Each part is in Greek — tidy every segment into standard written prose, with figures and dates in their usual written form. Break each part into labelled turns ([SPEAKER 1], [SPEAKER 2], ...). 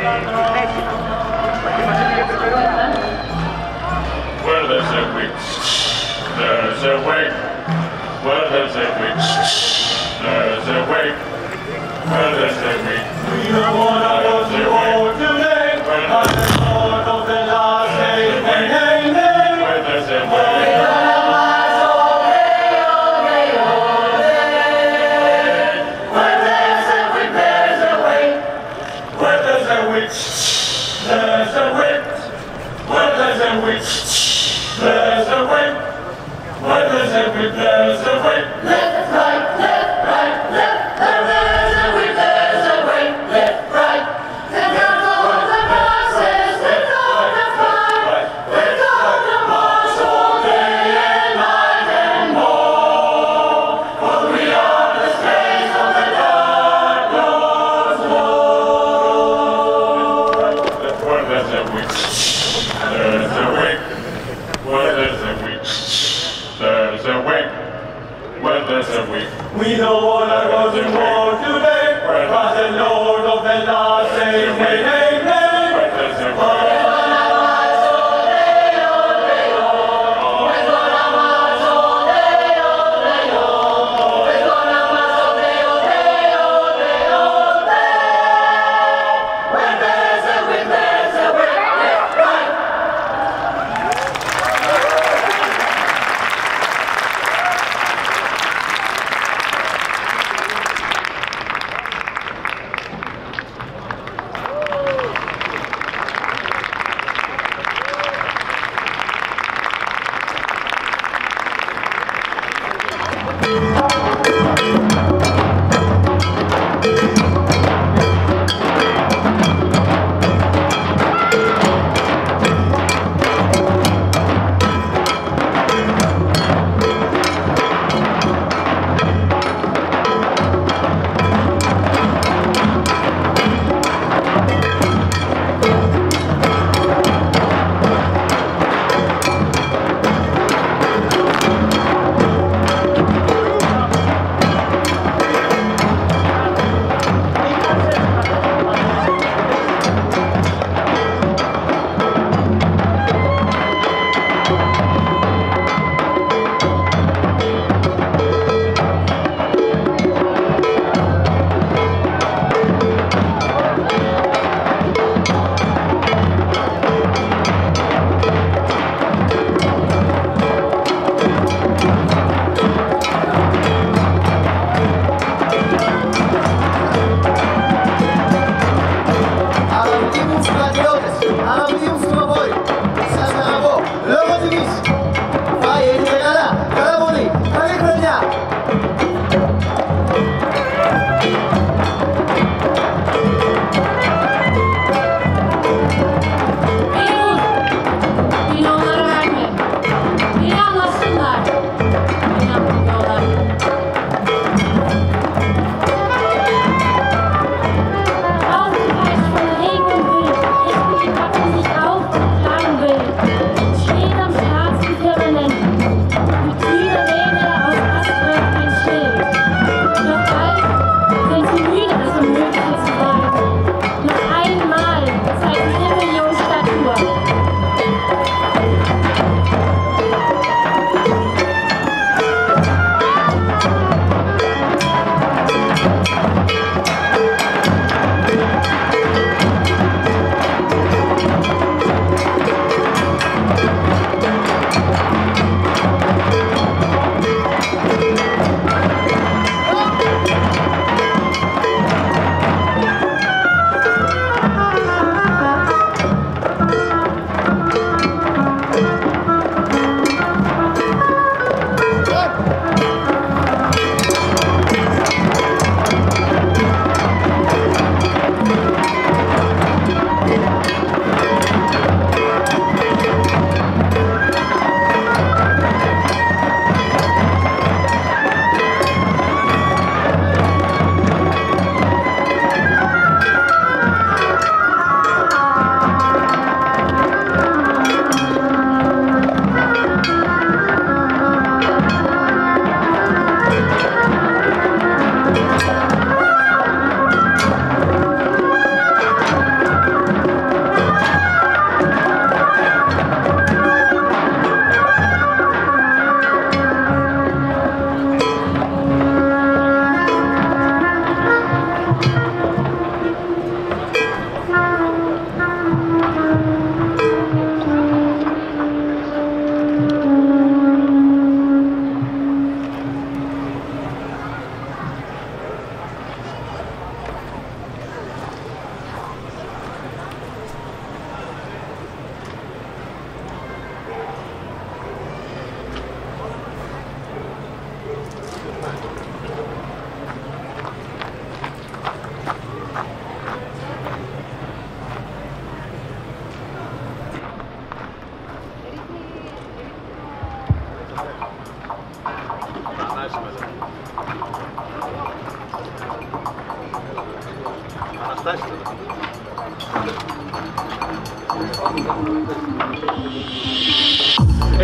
[SPEAKER 1] Where there's a witch, there's a way. Where there's a witch, there's a way. Where there's a witch, we don't want to go to war today. When I'm the Lord of the last days, hey, hey, hey. Where there's a way. There's a witch, where there's a witch, there's a witch, where there's a witch, there's a witch. Left, right, where there's a witch, there's a witch, left, right. And down all the masses, let on the fire, let on the march all day and night and more. For we are the slaves of the dark Lord's war. Where there's a witch, there's a witch. Where there's a witch, there's a witch. Where there's a witch. We don't want to go to war today. Where was the Lord of the last days? Hey, hey, hey. Where there's a witch.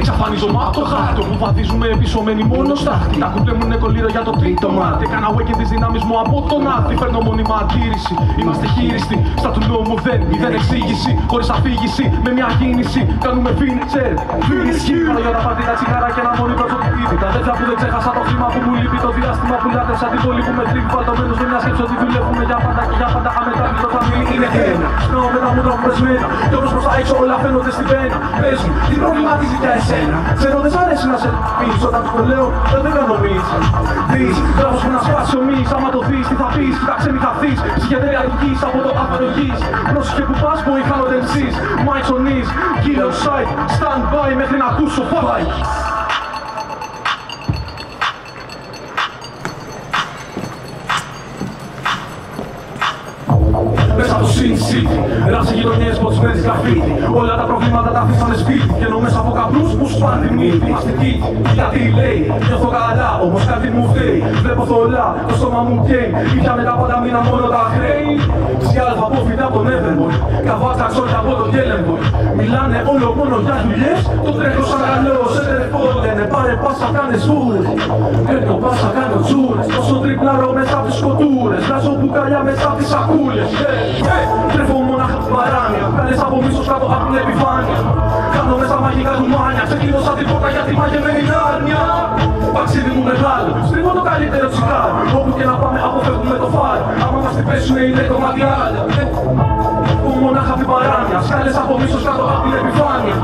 [SPEAKER 2] Εξαφανίζομαι από το χάρτο που βαδίζουμε πίσω μένει μόνο στάχτη. Τα κουμπλέ μου είναι κολλήρα για το τρίτο μάτι. Έκανα awaken τις δυνάμεις μου από τον άκτη. Φέρνω μόνιμα αντίρρηση, είμαστε χείριστοι. Στα του νόμου δεν εξήγηση. Χωρίς αφήγηση, με μια κίνηση. Κάνουμε φίνιτσερ, φίνισκι. Πάνω για τα πάτη, τα τσιγάρα και ένα μόνοι προσωπική. Τα τέτοια που δεν ξέχασα το χρήμα που μου λείπει. Το διάστημα που λάτρεψα την πόλη που με τρίβει. Βαλτωμένος με μια σκέψη ότι δουλεύουμε για πάντα και για πάντα. Αμετάβλητο θα μείνει είναι ένα. Σπνάω με τα μούτρα μου πρεσμένα. Κι όμως προς τα έξω όλα φαίνονται στην πένα. Πες μου, τι προβληματίζει για εσένα? Ξέρω δεν σ' αρέσει να σε πεις, όταν τους το λέω δεν κάνω μυς. Δεις, γράφος που να σπάσει ο μυς, άμα το δεις τι θα πεις, κοιτάξε μη χαθείς. Ψυχεδέρια αδικείς από το αφαρογείς. Πρόσεχε που πας που χάνονται εμείς. Mike's on knees, killer side, stand by μέχρι να ακούσω fight. Μέσα από το Sin City, ράψε γειτονιές ποτσμένες γραφίτι. Όλα τα προβλήματα τα αφήσανε σπίτι. Και ενώ μέσα από καπνούς που σπάνε τη μύτη. Μαστική, γιατί λέει, νιώθω καλά, όμως κάτι μου φταίει. Βλέπω θολά, το στόμα μου καίει. Ήπιανε τα πάντα, μήνα μόνο τα χρέη. Ψιάλφα από φυτά από τον Everboy. Καβάτσα ξόρια από τον Gellenboy. Μιλάνε όλο μόνο για δουλειές. Το τρέχω σαν καλό, σε τερεφόν. Λένε πάρε πάσα, κάνε σούρες. Έρνω πάσα, κάνω τσούρες. Τόσο τριπλάρω μέσα από τις σκοτούρες. Βγάζω μπουκάλια μέσα από τις σακούλες. Τρέφω μονάχα την παράνοια. Βγάλες από μίσος κάτω από την επιφάνεια. Κάνω μέσα μαγικά του μάνια. Ξεκλείδωσα την πόρτα για τη μαγεμένη άρνια. Παξίδι μου μεγάλο, στρίβω το καλύτερο τσιγάρο. Όπου και να πάμε αποφεύγουμε το φάρο. Άμα μας την πέσουνε είναι το μάτι άλλο. Τρέφω μονάχα την παράνοια. Βγάλες από μίσος κάτω από την επιφάνεια.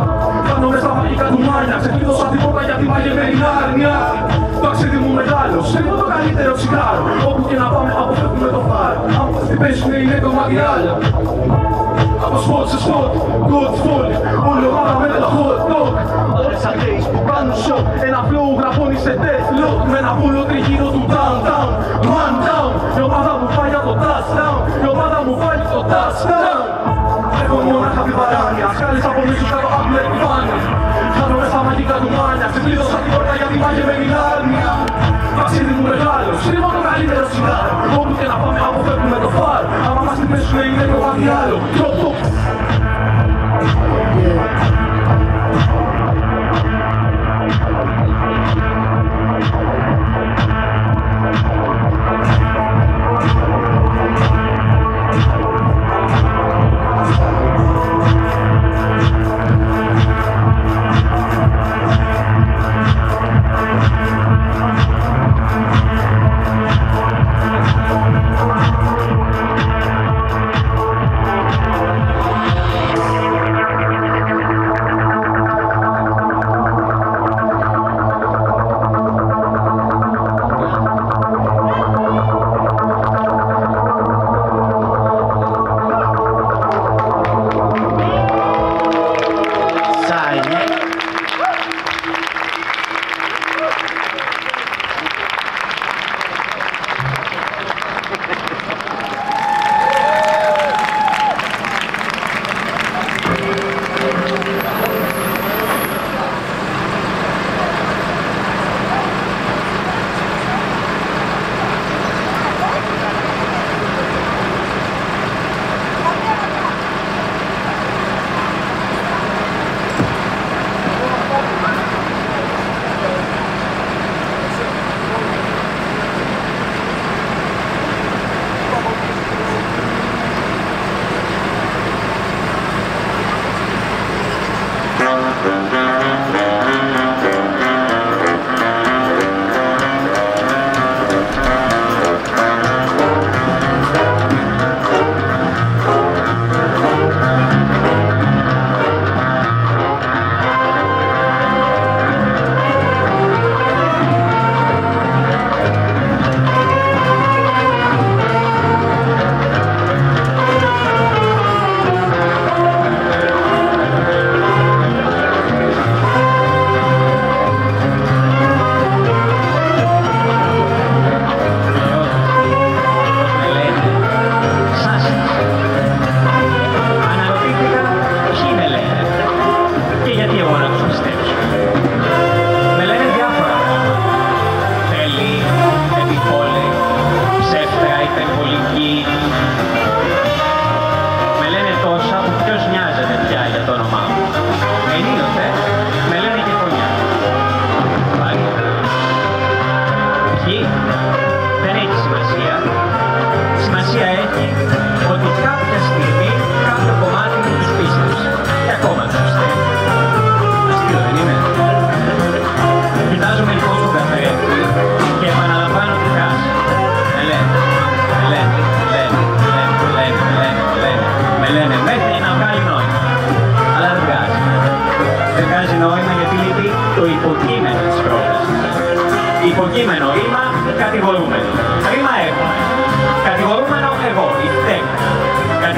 [SPEAKER 2] Κάνω μέσα μαγικά του μάνια. Ξεκλείδωσα την πόρτα για τη μαγεμένη άρνια. Παξίδι μου μεγάλο, στρίβω το καλύτερο τσιγάρο. Όπου και να πάμε αποφεύγουμε το φάρο. Άμα μας την πέσουνε είναι το μάτι άλλο. Από σποτ σε σποτ, good fall. Όλη ομάδα με το hot dog. Ώρες αρχαίες που κάνουν σοκ. Ένα flow γραφώνει σε death lock. Με ένα πουλο τριγύρω του downtown. Man down, η ομάδα μου πάει για το touchdown. Η ομάδα μου πάει το touchdown. Έχω μονάχα την παράνοια. Σκάλες από μίσους κάτω από την επιφάνεια. Κάνω μέσα μαγικά του μάνια. Ξεκλείδωσα την πόρτα για τη μαγεμένη άρνια. Ταξίδι μου μεγάλο, στρίβω το καλύτερο τσιγάρο. Όπου και να πάμε αποφεύγουμε το φάρο. Άμα μας την πέσουνε είναι το κάτι άλλο.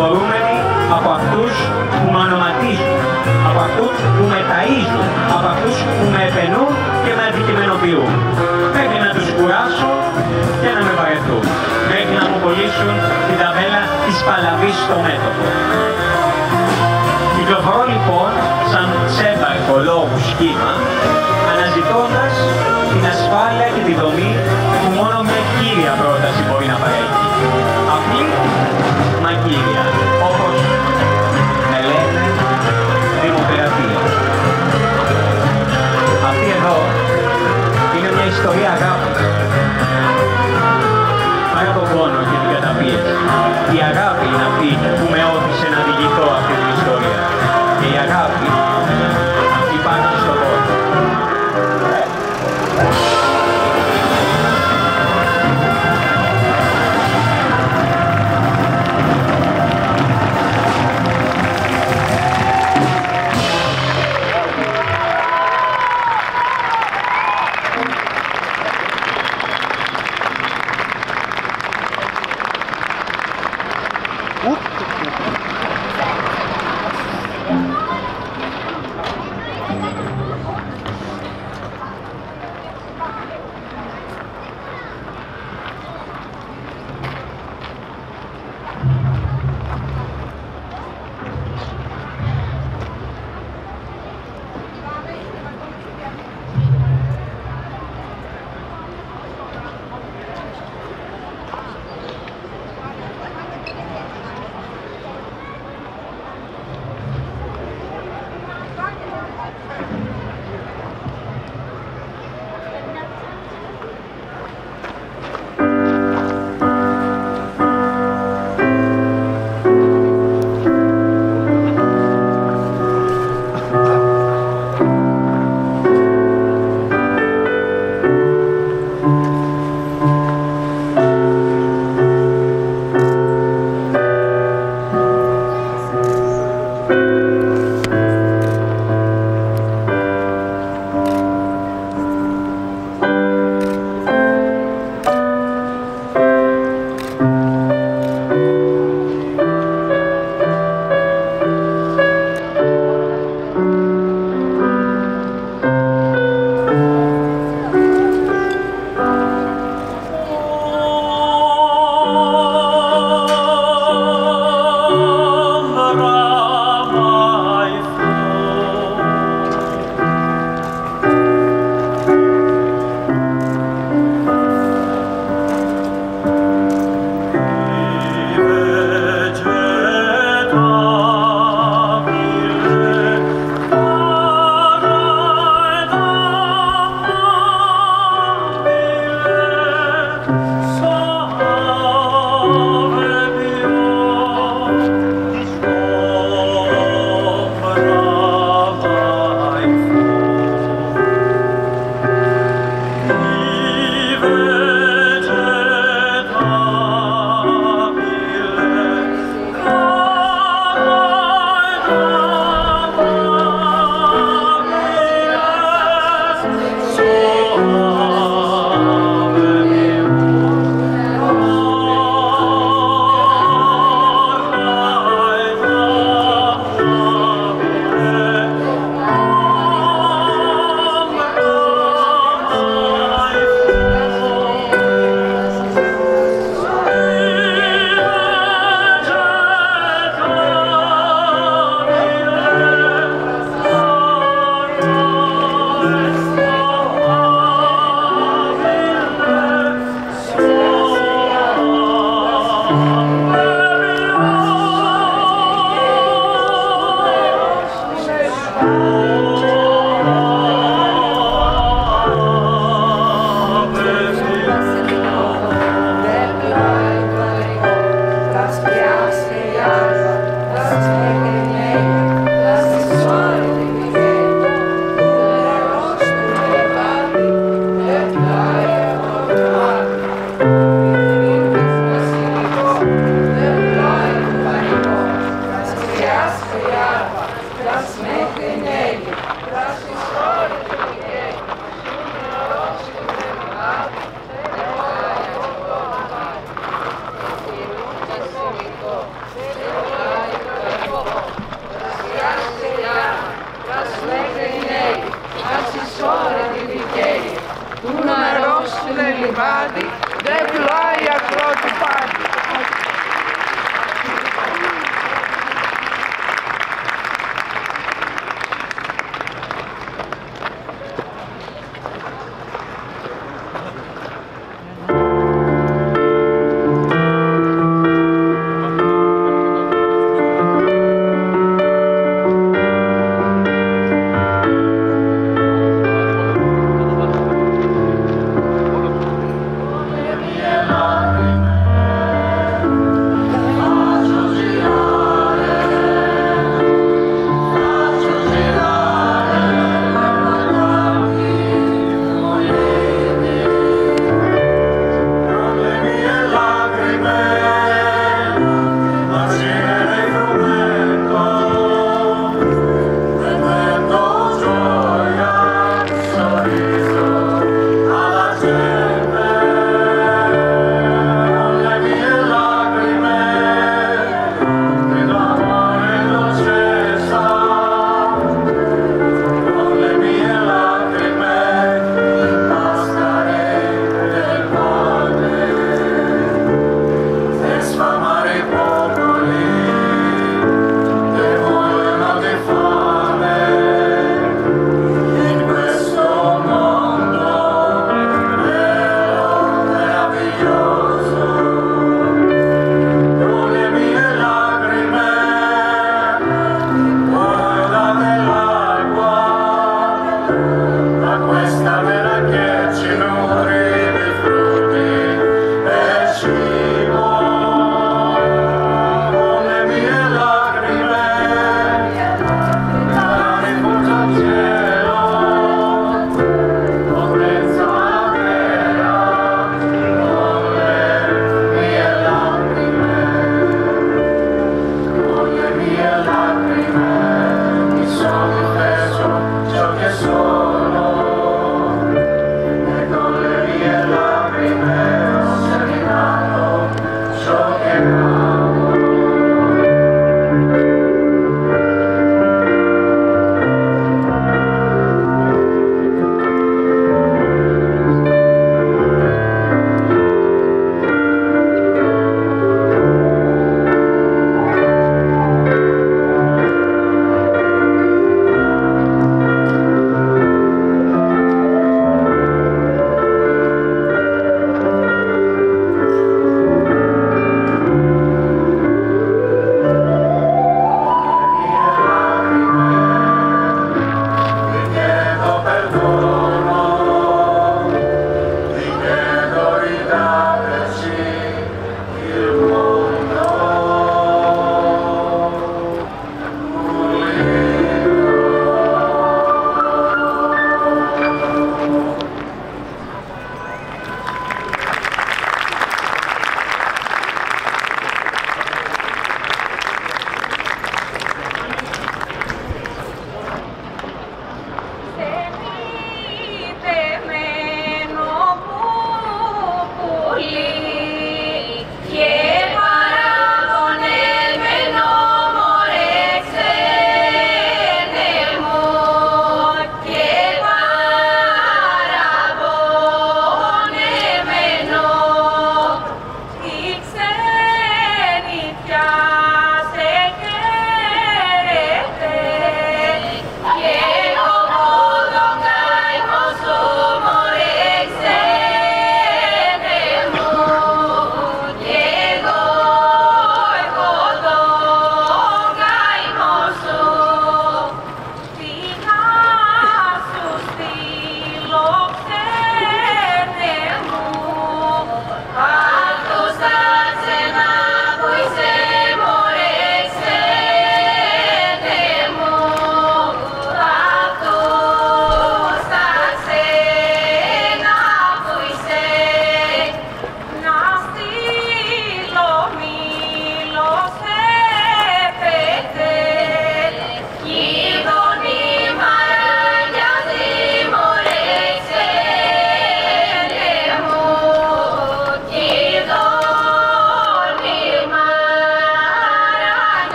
[SPEAKER 3] ταλαιπωρούμενοι από αυτούς που με ονοματίζουν, από αυτούς που με ταΐζουν, από αυτούς που με επενούν και με αντικειμενοποιούν. Μέχρι να τους κουράσω και να με βαρεθούν. Μέχρι να μου κολλήσουν την ταβέλα της παλαβής στο μέτωπο. Κυκλοφορώ λοιπόν σαν ξέμπαρκο λόγου σχήμα, αναζητώντας την ασφάλεια και τη δομή που μόνο μια κύρια πρόταση μπορεί να παρέχει. Απλή, μα κύρια, όπως με λένε, δημοκρατία. Αυτή εδώ είναι μια ιστορία αγάπης. Παρά τον πόνο και την καταπίεση. Η αγάπη είναι αυτή που με όθησε να διηγηθώ αυτή την ιστορία. Και η αγάπη υπάρχει στον κόσμο.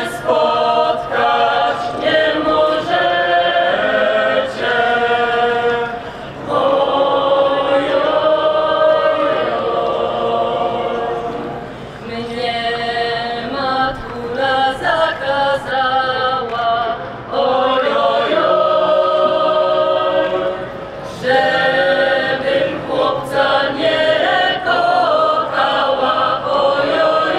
[SPEAKER 1] spotkać nie możecie.
[SPEAKER 4] Mnie matura zakazała, żebym chłopca nie kochała, ojojoj.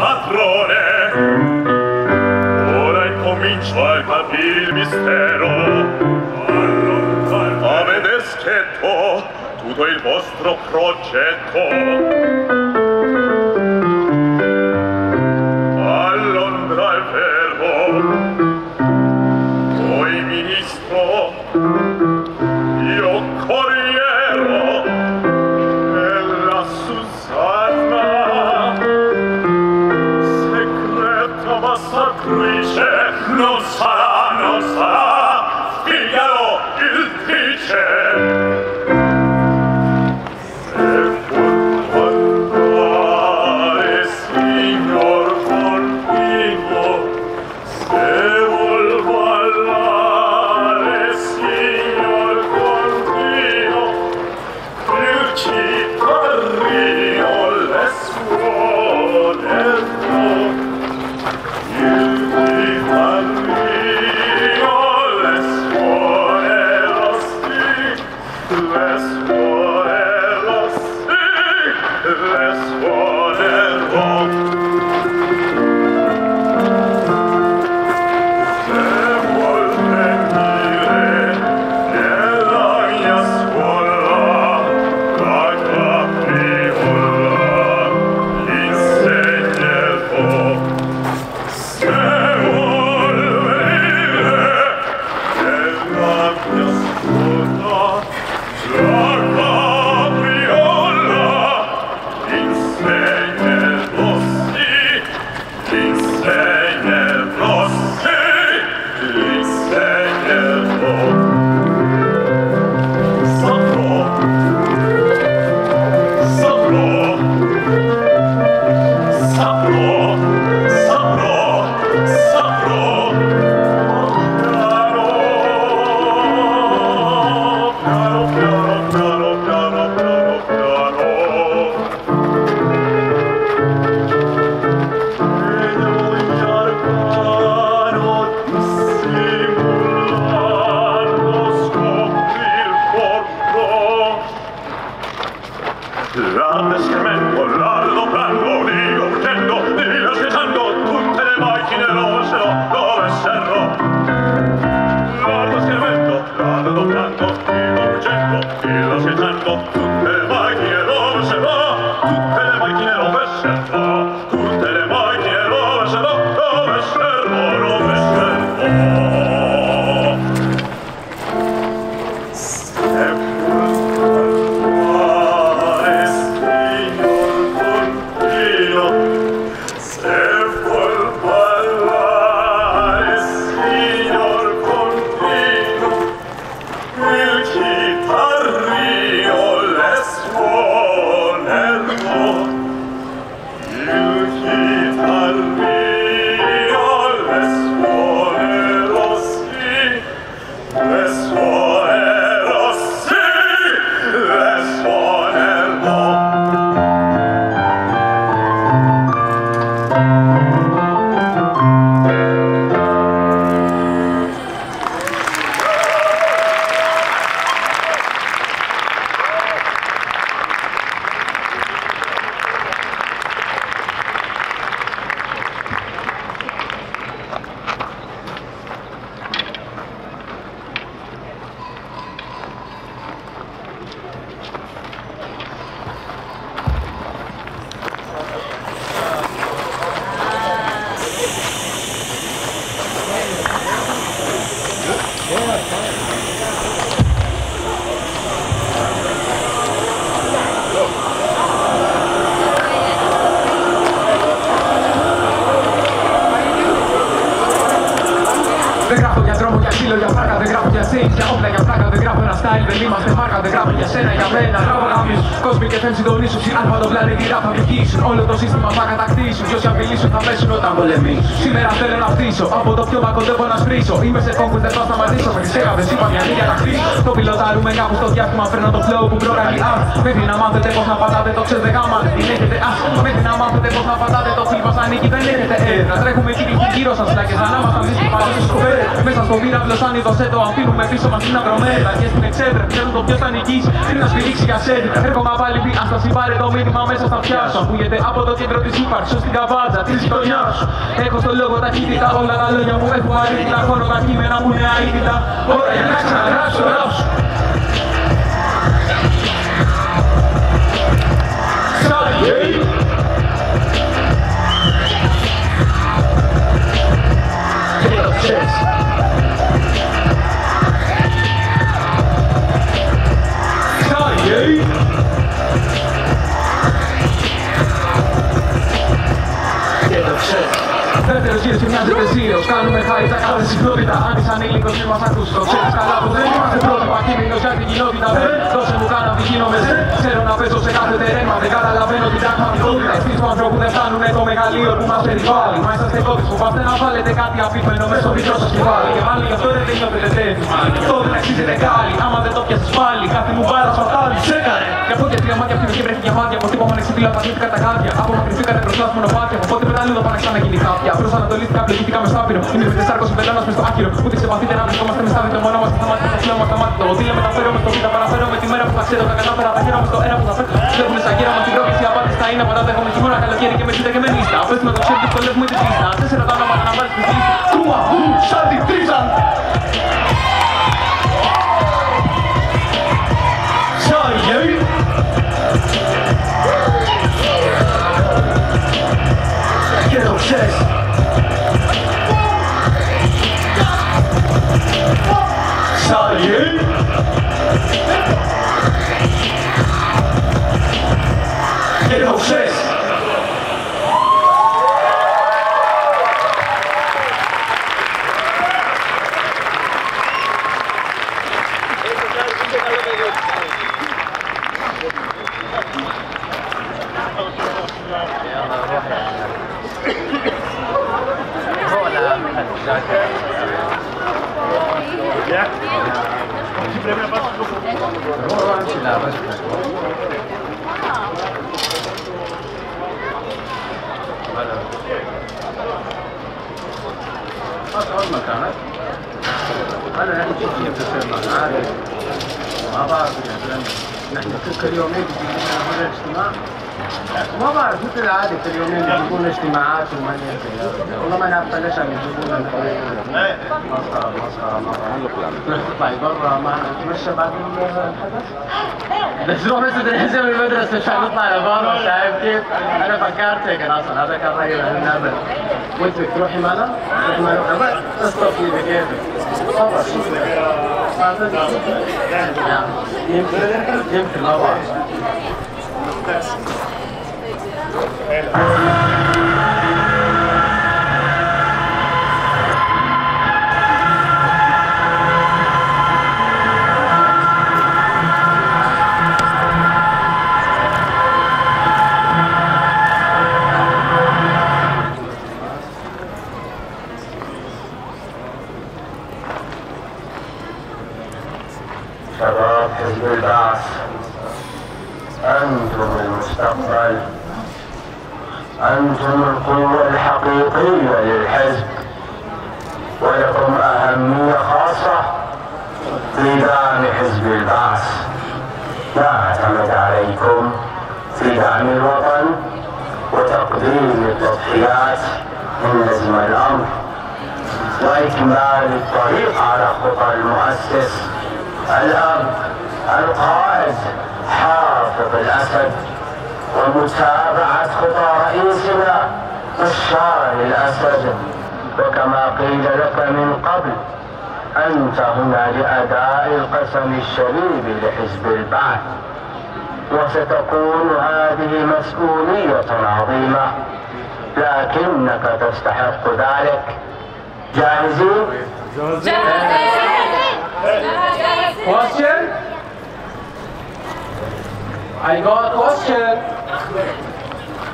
[SPEAKER 1] padrone. Ora incomincio a capire il mistero. Avete scritto tutto il vostro progetto. A Londra è vero. Voi ministro, io corriero e la Susanna, segreta massatrice, non sarà Figaro il dice.
[SPEAKER 2] Όλο το σύστημα θα κατακτήσουν. Κι όσοι απειλήσουν θα πέσουν όταν πολεμήσουν. Σήμερα θέλω να φτύσω. Από το πιο μακοντεύω να σπρίσω. Είμαι σε κόγκουλ, δεν θα σταματήσω. Με τις έγαβες είπα μια νύχια να χτίσω. Το πιλοτάρουμε κάπου στο διάστημα. Φέρνω το flow που προκαλεί art. Μέχρι να μάθετε πως να πατάτε το ξέρετε γάμα. Την έχετε ας. Μέχρι να μάθετε πως να πατάτε το φίλ μας ανήκει. Δεν έχετε έρευνα. Τρέχουμε γύρω σας. Λάκες ανάμασταν δύσκολα παραδόσεις σκοπέρες. Μέσα στο πύραυλο σαν είδος έτο. Αφήνουμε πίσω μας την αγρομένη. εξέδρα και στην εξέδρα. Ξέρουν το ποιος θα νικήσει, πριν να σφυρίξει για σέντη. Έρχομαι πάλι διάσταση, πάρε το μήνυμα μέσα στα αυτιά σου. Ακούγεται από το κέντρο της ύπαρξης ως την καβάτζα της γειτονιάς σου. Έχω στο λόγο ταχύτητα, όλα τα λόγια μου έχουν αρνητικά. Χώνω τα κείμενα που είναι αίτητα. Ώρα για να ξαναγράψω το ράψο σου. Δεύτερος γύρος και μοιάζεται ζήλος. Κάνουμε χάρη τα κάθε συχνότητα. Αν είσαι ανήλικος μη μας ακούσεις, το ξέρεις καλά που δεν είμαστε πρότυπα κίνδυνος για την κοινότητα. Δώσε μου κάνα τι γίνομαι σε. Ξέρω να παίζω σε κάθε τερέμα. Δεν καταλαβαίνω την πραγματικότητα. Εσείς του ανθρώπου δεν φτάνουνε το μεγαλείο που μας περιβάλλει. Μα είσαστε κόπης που πάτε να βάλετε κάτι αφήφαινο μέσα στο δικό σας κεφάλι. Και πάλι γι' αυτό δεν νιώθετε τέτοιο. Αυτό δεν αξίζεται κάλλη. Άμα δεν το πιάσεις πάλι, κάθε μου μπάρα σφατάλει. Τσέκαρε! Γι' αυτό και τρία μάτια αυτή και βρέθηκε μάτια. Πως τύπο μανεξίτηλα παθήθηκα τα γάντια. Απομακρυνθήκατε μπροστά στις μονοπάτια. Οπότε πεταλούδο πάνε ξαναγίνει κάποια. Προσανατολίστηκα, πληγήθηκα με στάπυρο. Είμαι πεντεσάρκος πελώνας μες στο άκυρο. Ούτε ξεπαθείτε να βρισκόμαστε με στάδιο. Το μόνο μας, το θαμάτι, το φλέο μας, το μάτι. Το οδήλα μεταφέρω με το β' παραφέρω με τη μέρα που θα ξέρω. Τα κατάφερα, τα χέρια μου στο αέρα που θα φέρω. Βλέπουνε σαν γέρα μα την πρόκληση. Η απάντηση θα είναι πάντα. Δέχομαι χειμώνα, καλοκαίρι και με ζήτα και με νύστα. Πες με το ξέρει, δυσκολεύει μου η τρισλίστα. Τέσσερα τα όνοματα να βάλεις στη λίστα. Κούμα, σαν την τρίζα. Και το ξέρεις. Σάλιε. Και το ξέρεις.
[SPEAKER 5] نحن كل يومين بيجينا اجتماع ما بعرف مثل العادة كل يومين بيجيبون اجتماعات وما والله ما نعرف ليش عم يجيبونا مسخرة نطلع برا ما نتمشى بعد الحدث بس نروح مثل نهزم المدرسة مش نطلع لبرا شايف كيف؟ أنا فكرت هيك أصلا هذا كان رأيي للنابل وأنت بدك تروحي معنا؟ تروحي معنا بس تصطفي بكيفك تفضل شوفي يمكن ما بعرف
[SPEAKER 6] شباب حزب البعث أنتم المستقبل أنتم القوة الحقيقية للحزب ولكم أهمية خاصة في دعم حزب البعث نعتمد عليكم في دعم الوطن وتقديم التضحيات إن لزم الأمر وإكمال الطريق على خطى المؤسس الأب القائد حافظ الأسد ومتابعة خطى رئيسنا بشار الأسد وكما قيل لك من قبل أنت هنا لأداء القسم الشريف لحزب البعث وستكون هذه مسؤولية عظيمة لكنك تستحق ذلك جاهزين؟
[SPEAKER 2] Question? I got a question.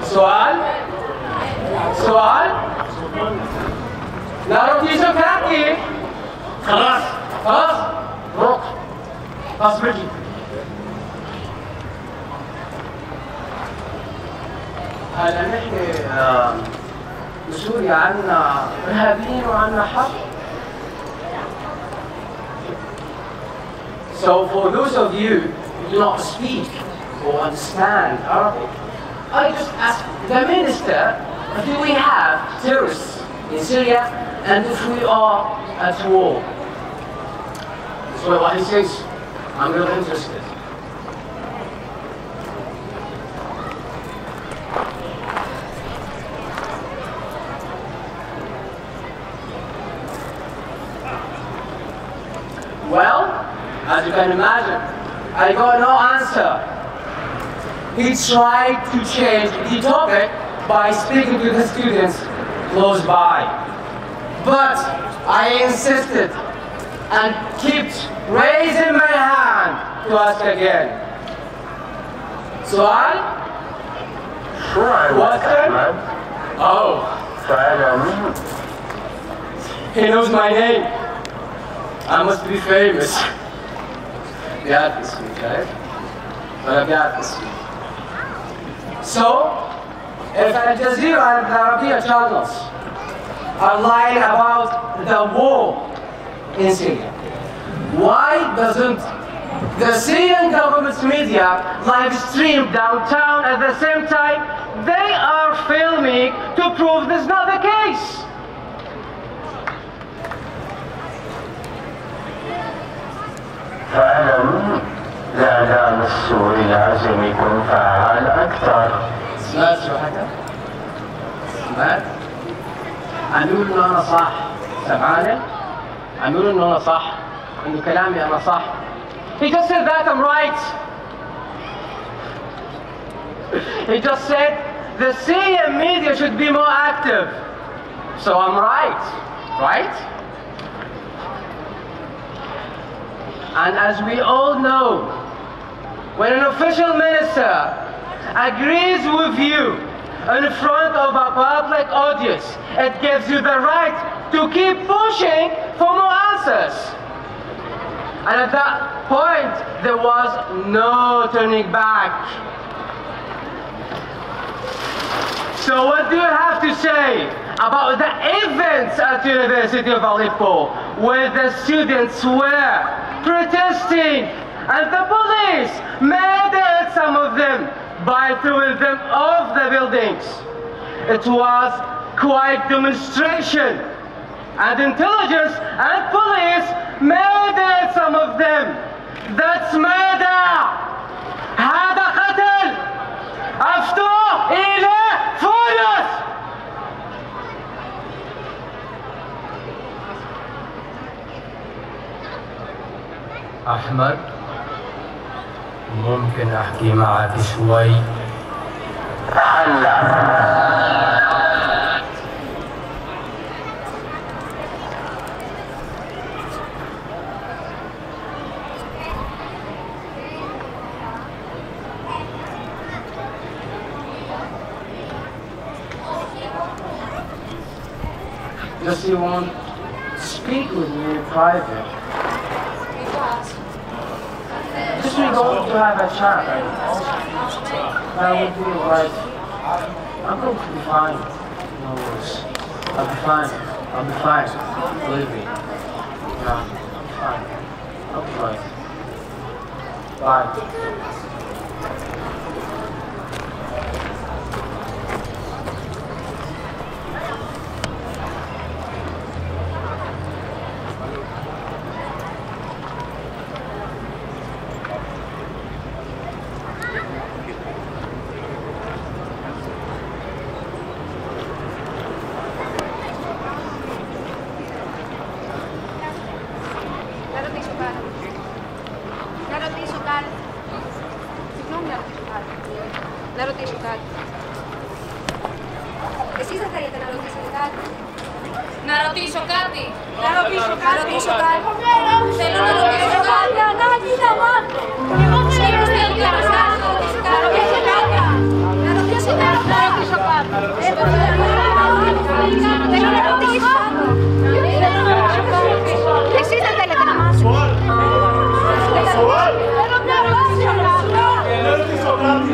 [SPEAKER 2] سؤال؟ سؤال؟ لا روتيشن كافي.
[SPEAKER 1] خلاص
[SPEAKER 2] خلاص؟ روح. خلاص بجي. هلا نحن بسوريا عنا إرهابيين وعنا حرب.
[SPEAKER 5] So for those of you who do not speak or understand Arabic, I just ask the minister, do we have terrorists in Syria, and if we are at war? So what he says, I'm really interested. Well, as you can imagine, I got no answer. He tried to change the topic by speaking to the students close by. But I insisted and kept raising my hand to ask again. Su'al?
[SPEAKER 6] What?
[SPEAKER 5] Oh,
[SPEAKER 6] فعلا.
[SPEAKER 5] he knows my name. I must be famous. بيعرف right? ولا بيعرف So, if Al Jazeera and the Arabiya channels are lying about the war in Syria, why doesn't the Syrian government's media live stream downtown at the same time they are filming to prove this is not the case?
[SPEAKER 6] فعلا الإعلام السوري لازم يكون فعال أكثر.
[SPEAKER 5] سمعت شو حكى؟ سمعت؟ عم يقول إنه أنا صح، سمعاني؟ عم يقول إنه أنا صح، إنه كلامي أنا صح. He just said that I'm right. He just said the Syrian media should be more active. So I'm right, right? And as we all know, when an official minister agrees with you in front of a public audience, it gives you the right to keep pushing for more answers. And at that point, there was no turning back. So what do you have to say about the events at the University of Aleppo, where the students were protesting and the police murdered some of them by throwing them off the buildings? It was quite demonstration, and intelligence and police murdered some of them. That's murder! هذا قتل! أفتوا إلى فولس!
[SPEAKER 7] أحمد، ممكن أحكي معك شوي؟
[SPEAKER 6] هلا.
[SPEAKER 5] Does he want to speak with me in private? Just we're going to have a chat. That would be right. I'm going to be fine. No worries. I'll be fine. I'll be fine. Believe me. Yeah, I'll be fine. I'll be fine. Bye.
[SPEAKER 8] Να ρωτήσω κάτι. Εσείς δεν θέλετε να ρωτήσετε κάτι? Να ρωτήσω κάτι. Να ρωτήσω κάτι. Θέλω να ρωτήσω κάτι. Ανάγκη να μάθω. Εγώ θέλω να ρωτήσω κάτι. Να ρωτήσω κάτι. Να ρωτήσω κάτι. Να ρωτήσω κάτι. Θέλω να ρωτήσω κάτι. Εσείς δεν θέλετε να μάθετε. Θέλω να ρωτήσω κάτι.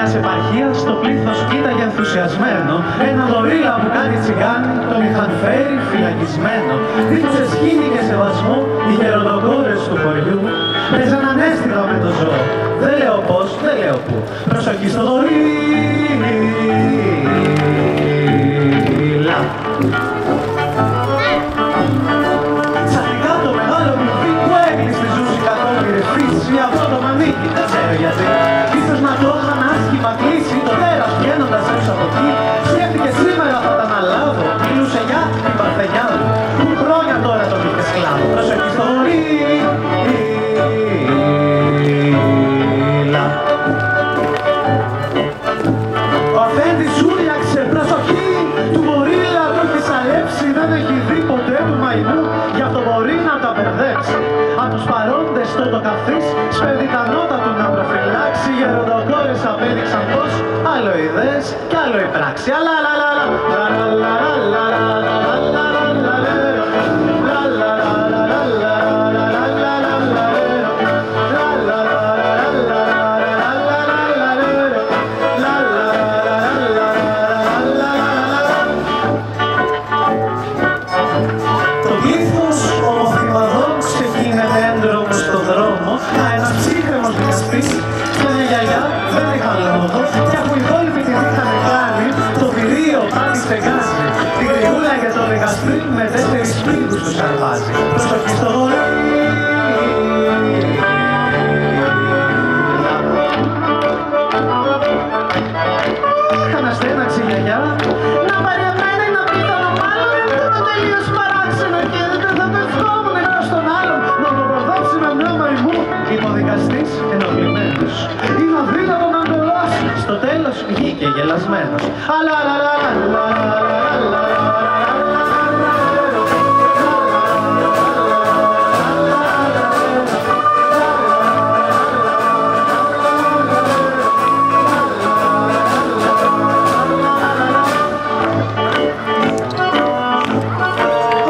[SPEAKER 5] μιας επαρχίας το πλήθος κοίταγε ενθουσιασμένο ένα γορίλα που κάτι τσιγκάνι τον είχαν φέρει φυλακισμένο. Δίχως σχήνη και σεβασμό οι γεροντοκόρες του χωριού παίζαν ανέστηλα με το ζώο. Δεν λέω πώς, δεν λέω πού. Προσοχή στο γορίλα. Ξαφνικά το μεγάλο κλουβί που έγκλεισε ζούσε κακόμοιρες φύσεις για αυτό το μανίκι, δεν ξέρω γιατί. Ίσως να το είχαν άσχημα κλείσει το τέρας βγαίνοντας έξω από εκεί. Σκέφτηκε σήμερα θα τα αναλάβω, μιλούσε για την παρθενιά μου που χρόνια τώρα τον είχε σκλάβο. Προσοχή στο γορίλα. Ο αφέντης σούριαξε, προσοχή του γορίλα το έχει σαλέψει, δεν έχει δει ποτέ του μαϊμού, γι' αυτό μπορεί να τα μπερδέψει. Απ' τους παρόντες το καφής σπέβδει τα νότα του να προφυλάξει. Οι γεροντοκόρες απέδειξαν πως άλλο ιδέες κι άλλο η πράξη. Το πλήθος ομοθυμαδών ξεκίνησε έντρομο στο δρόμο. Ένας ψύχρεμος δικαστής και μια γιαγιά δεν είχαν λόγο. Και αφού οι υπόλοιποι την είχαν κάνει, το πυρίο πάλι στεγάζει. Την γριούλα και το δικαστή με 4 σπίγκους τους αρπάζει. Προσοχή στο γορίλα. Αναστέναξε η γιαγιά. Να πάρει εμένα να πει το μάλλον που είναι τελείως παράξενο και δεν θα πευκόμουν εκτός των άλλων. Να το προδόψει με μια μαϊμού. Είπε ο δικαστής ενοχλημένος. Είναι αδύνατο να το δώσει. Στο τέλος βγήκε γελασμένος.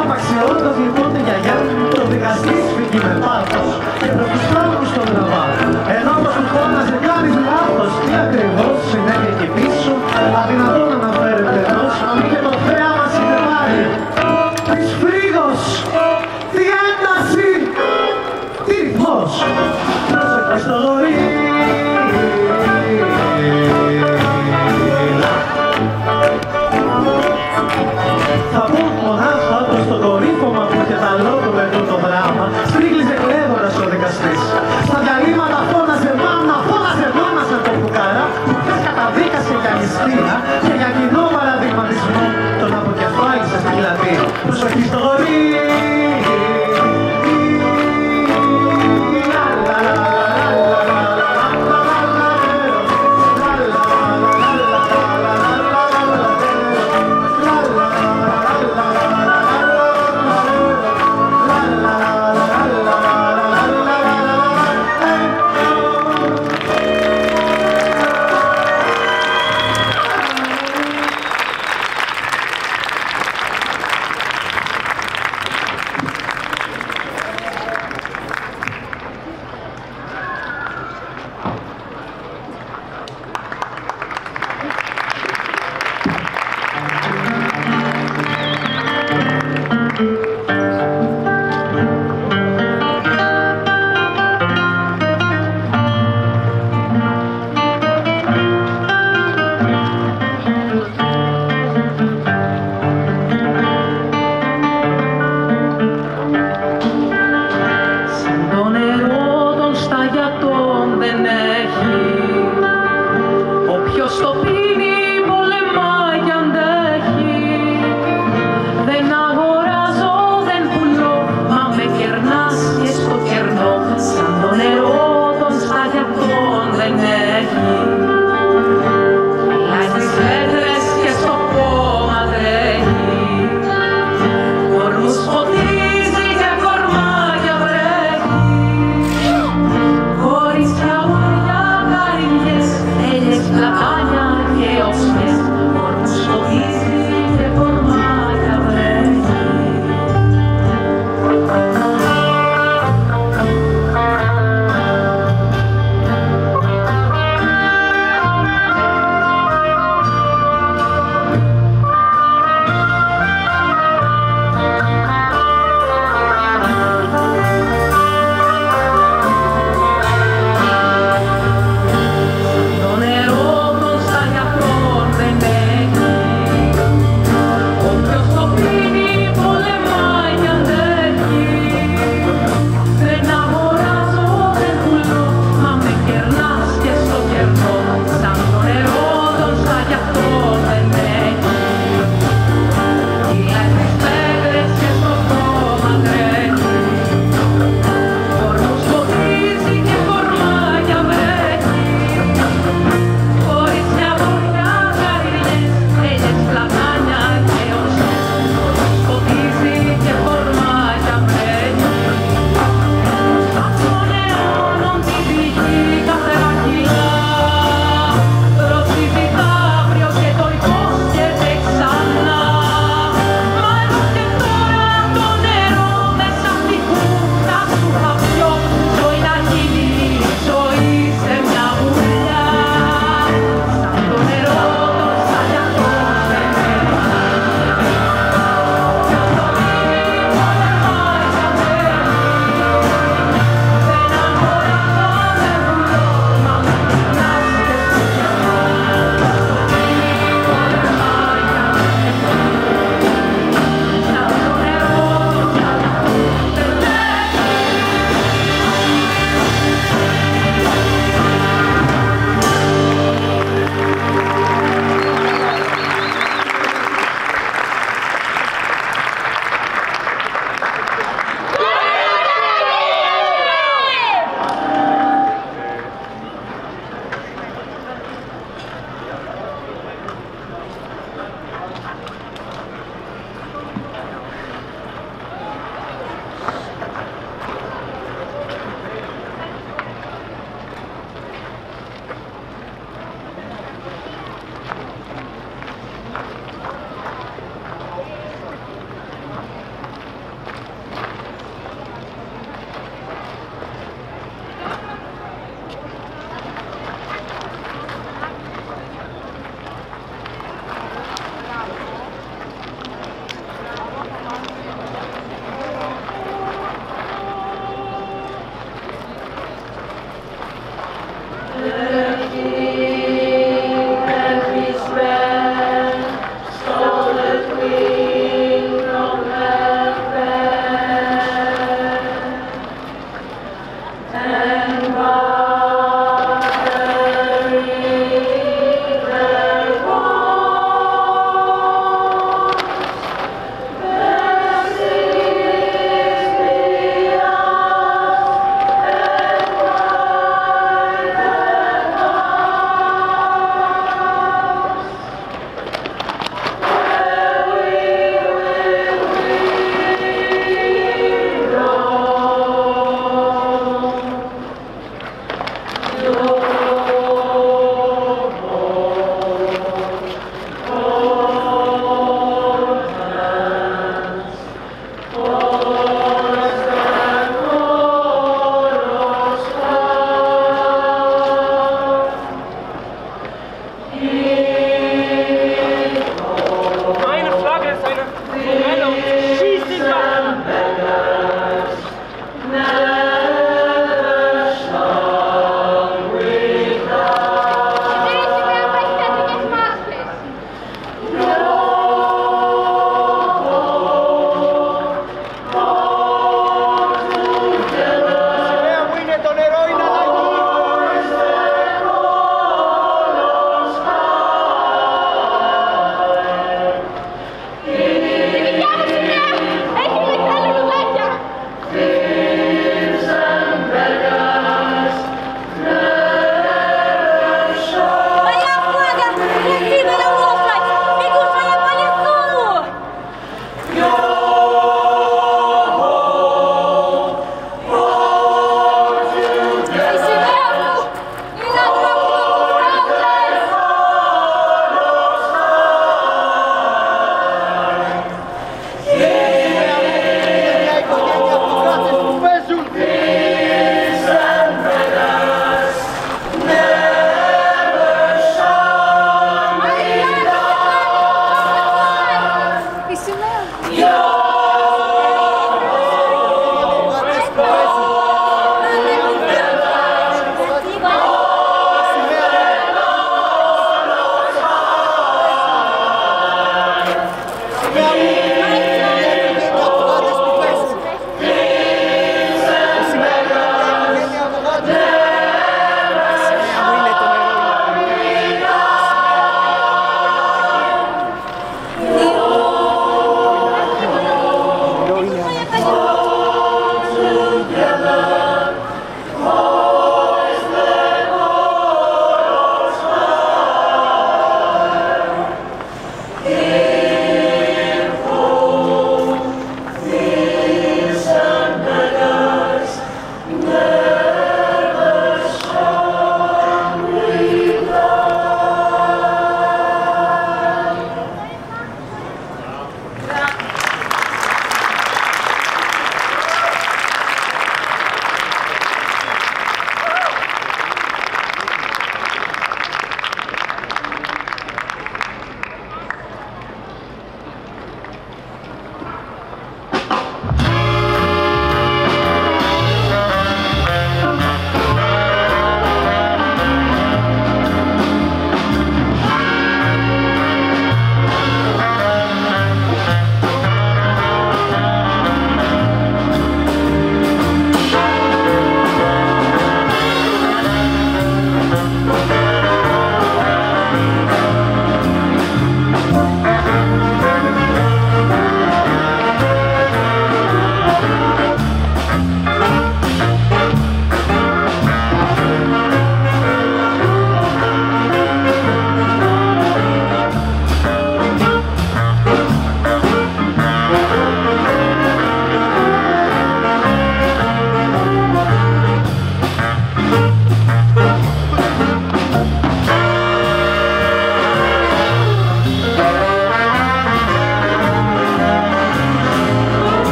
[SPEAKER 5] Απαξιώντας λοιπόν τη γιαγιά, το δικαστής φύγει με πάθος και προς τους τρόπους τον τραβά. Ενώ όπως του φώναζε κάνεις λάθος, τι ακριβώς συνέβη εκεί πίσω, αδυνατό να αναφέρεται ενός, αν και το θέαμα συνεπάρει. Της φρίγος, τι ένταση, τι ρυθμός, πρόσεχε στο γορίλα. Θα πω μονάχα πως το κορύφωμα που είχε τα λόγω με το δράμα στρίγλιζε κλαίγοντας ο δικαστής. Στα διαλύματα φώναζε μάνα, φώναζε μάνα σαν τον φουκαρά που χθες καταδίκασε για νηστεία και για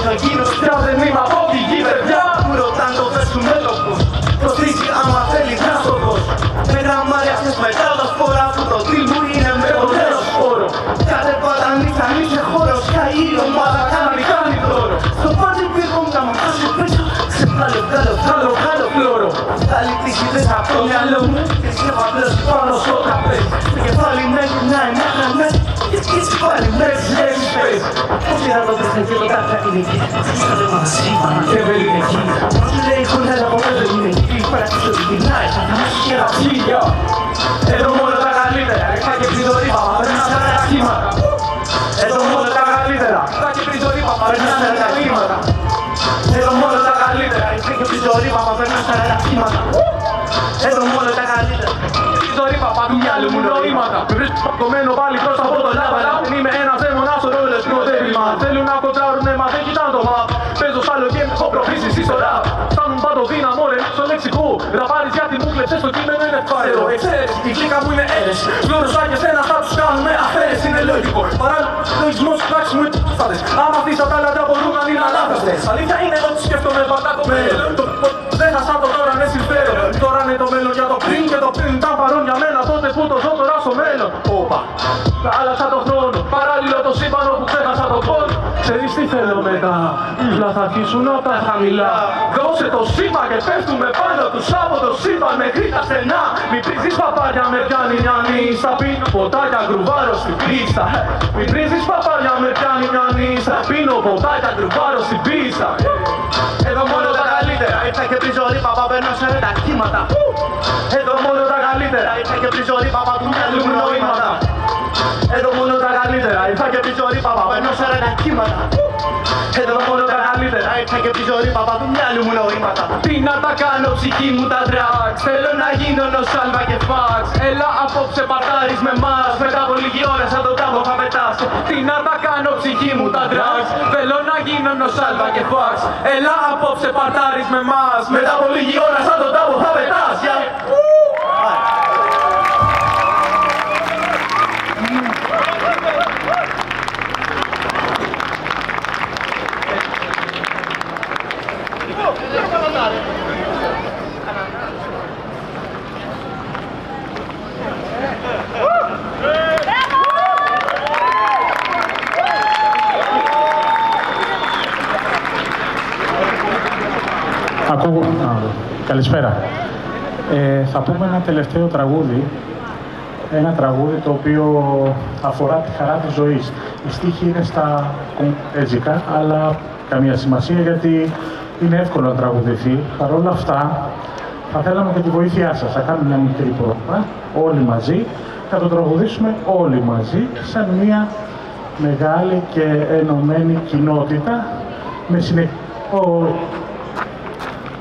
[SPEAKER 2] ο εκείνος πια δεν είμαι από τη γη παιδιά. Μου ρωτάν το πες του μέλοπος, προσθήκη άμα θέλει γράστοκος. Με γραμμάρια αυτές μετάδοσπορα που το τρίλ μου είναι με το νέο σπόρο. Κάθε πάντα νύχτα σε χώρο, σκάει η ομάδα κάνει δώρο. Στο πάρτι που έχω να μου χάσω πίσω, βγάλω φλόρο. Άλλη τύχη δεν θα το μυαλό μου και σε απλώς πάνω στο τραπέζι. Το κεφάλι με γυρνάει μέχρι να μένει και έτσι πάλι μέζεις πες. Πώς είδα το δες και το κάθε κλινική, θα δεν μας σύμπανα και δεν είναι εκεί. Πώς λέει χωνέλα από πέρα δεν είναι εκεί, παρακολουθώ ότι γυρνάει σαν να σου και να ψήγια. Εδώ μόνο τα καλύτερα, ρεκά και πριδορύπα, περνάνε τα κύματα. Εδώ μόνο τα καλύτερα, ρεκά και πριδορύπα, περνάνε τα κύματα. Εδώ μόνο τα καλύτερα, ρεκά και πριδορύπα, περνάνε τα κύματα. Εδώ μόνο τα καλύτερα. Πριδορύπα, παντού μυαλού μου νοήματα. Με βρίσκω πακωμένο πάλι προς από το λάβαλα. Δεν είμαι ένας δαίμονας ο ρόλες που οδεύημα. Θέλουν να κοντράρουνε μα δεν κοιτάνε το μαπ. Παίζω σ' άλλο και έχω προχωρήσει στο ραπ. Φτάνουν πάντο δύναμο ρε στο λεξικό. Γραπάρεις γιατί μου κλέψες το κείμενο είναι ευχάριστο. Εξαίρεση, η κλίκα μου είναι αίρεση. Γνώρισα και σένα θα τους κάνουμε αφαίρεση. Είναι λογικό. Παραλογισμός πράξη μου είναι φάτες. Άμα αυτοί στα τάλαντα μπορούν να είναι ανάθαστες. Αλήθεια είναι ότι σκέφτομαι πάντα το μέλλον. Δεν θα σαν το τώρα με συμφέρον. Τώρα είναι το μέλλον για το πριν και το πριν ήταν παρόν για μένα τότε που το ζω τώρα στο μέλλον. Όπα, θα άλλαξα το χρόνο. Παράλληλο το σύμπανο που ξέχασα τον πόνο. Ξέρεις τι θέλω μετά, να θα αρχίσουν από τα χαμηλά. Δώσε το σήμα και πέφτουμε πάνω τους από το σύμπαν μέχρι τα στενά. Μην πρίζεις παπάρια με πιάνει μια νύστα. Πίνω ποτάκια γκρουβάρω στην πίστα. Μην πρίζεις παπάρια με πιάνει μια νύστα. Πίνω ποτάκια γκρουβάρω στην πίστα. Εδώ μόνο τα καλύτερα, ήρθα και πριζω ρήπα, παίρνω σε τα κύματα. Εδώ μόνο τα καλύτερα, ήρθα και πριζω ρήπα, του μυαλού μου νοήματα. Εδώ μόνο τα καλύτερα, ήρθα και πριζω ρήπα, παίρνω σε τα κύματα. Εδώ μόνο τα καλύτερα, ήρθα και πριζω ρήπα, του μυαλού μου νοήματα. Τι να τα κάνω ψυχή μου τα drugs, θέλω να γίνω νοσάλβα και φαξ. Έλα απόψε πατάρεις με μας, μετά από λίγη ώρα σαν τον τάμπο θα πετάσω. Τι να τα κάνω ψυχή μου τα drugs, θέλω να γίνω νοσάλβα και φαξ. Έλα απόψε πατάρεις με μας, μετά από λίγη ώρα σαν τον τάμπο θα πετάς.
[SPEAKER 9] Καλησπέρα. Θα πούμε ένα τελευταίο τραγούδι. Ένα τραγούδι το οποίο αφορά τη χαρά της ζωής. Η στίχη είναι στα κομπέζικα, αλλά καμία σημασία γιατί είναι εύκολο να τραγουδηθεί. Παρ' όλα αυτά, θα θέλαμε και τη βοήθειά σας. Θα κάνουμε μια μικρή πρόβα, όλοι μαζί. Θα το τραγουδήσουμε όλοι μαζί, σαν μια μεγάλη και ενωμένη κοινότητα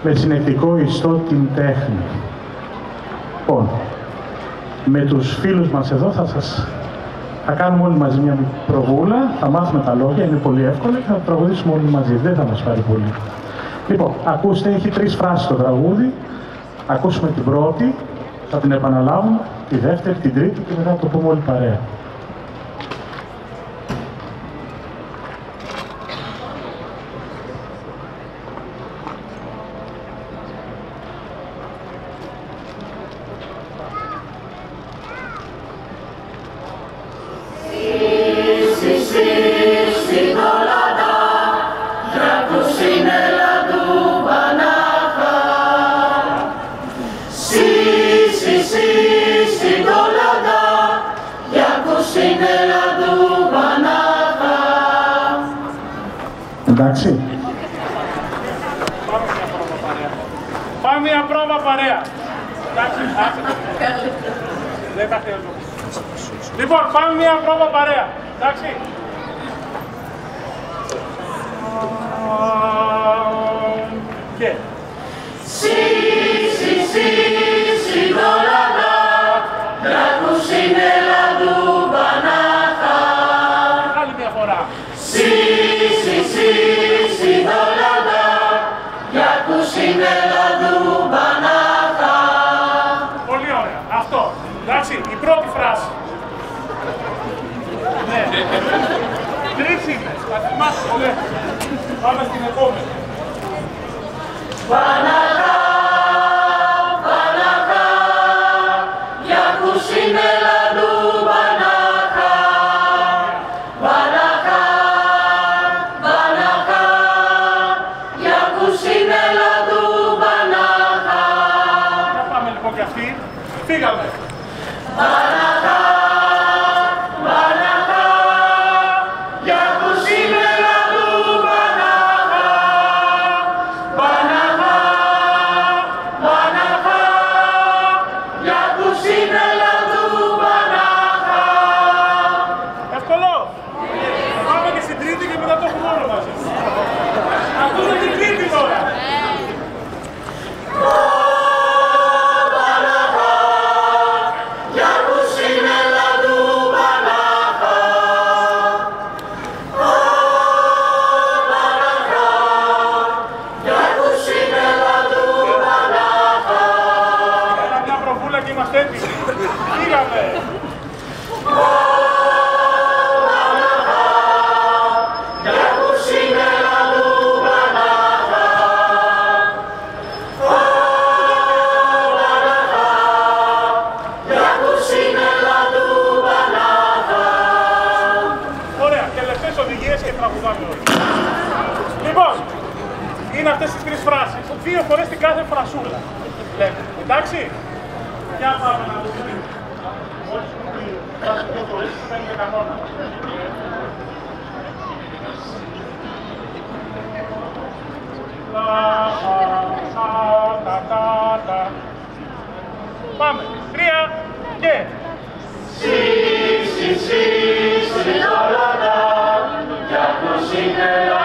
[SPEAKER 9] με συνεκτικό ιστό την τέχνη. Λοιπόν, με τους φίλους μας εδώ θα κάνουμε όλοι μαζί μια προβούλα, θα μάθουμε τα λόγια, είναι πολύ εύκολο και θα το τραγουδήσουμε όλοι μαζί, δεν θα μας πάρει πολύ. Λοιπόν, ακούστε, έχει 3 φράσεις το τραγούδι, ακούσουμε την πρώτη, θα την επαναλάβουμε, τη δεύτερη, την τρίτη και μετά το πούμε όλοι παρέα. Εντάξει.
[SPEAKER 10] Πάμε μια πρόβα παρέα. Εντάξει, δεν τα θέλω. Λοιπόν, πάμε μια πρόβα παρέα. Εντάξει. Και. Άλλη μια φορά. Πολύ ωραία. Αυτό. Εντάξει, η πρώτη φράση. Ναι. Τρίτη είναι. Θα θυμάσαι. Πάμε στην επόμενη.
[SPEAKER 1] Παναχά, Παναχά, για κουσίνελα του Παναχά. Παναχά, Παναχά, για κουσίνελα του Παναχά.
[SPEAKER 10] Για πάμε λοιπόν και αυτοί. Φύγαμε.
[SPEAKER 1] Παναχά, Παναχά, για κουσίνελα του Παναχά. Παναχά, Παναχά, για κουσίνελα του Παναχά.
[SPEAKER 10] Εύκολο. Πάμε και στην τρίτη και μετά το έχουμε όλο μαζί. Ακούστε την τρίτη τώρα. Και είμαστε έτοιμοι. Φύγαμε.
[SPEAKER 1] Για κουσίνελα του Παναχά. Παναχά, για κουσίνελα του Παναχά.
[SPEAKER 10] Ωραία, τελευταίες οδηγίες και τραγουδάμε όλοι. Λοιπόν, είναι αυτές τις τρεις φράσεις, 2 φορές την κάθε φρασούλα. Λέμε, εντάξει. Για πάμε να το δούμε. Μόλις που τη φράση 2 φορές σημαίνει και κανόνα. Πάμε, 3 και...
[SPEAKER 1] Σι, σι, σι, σι, για κουσίνελα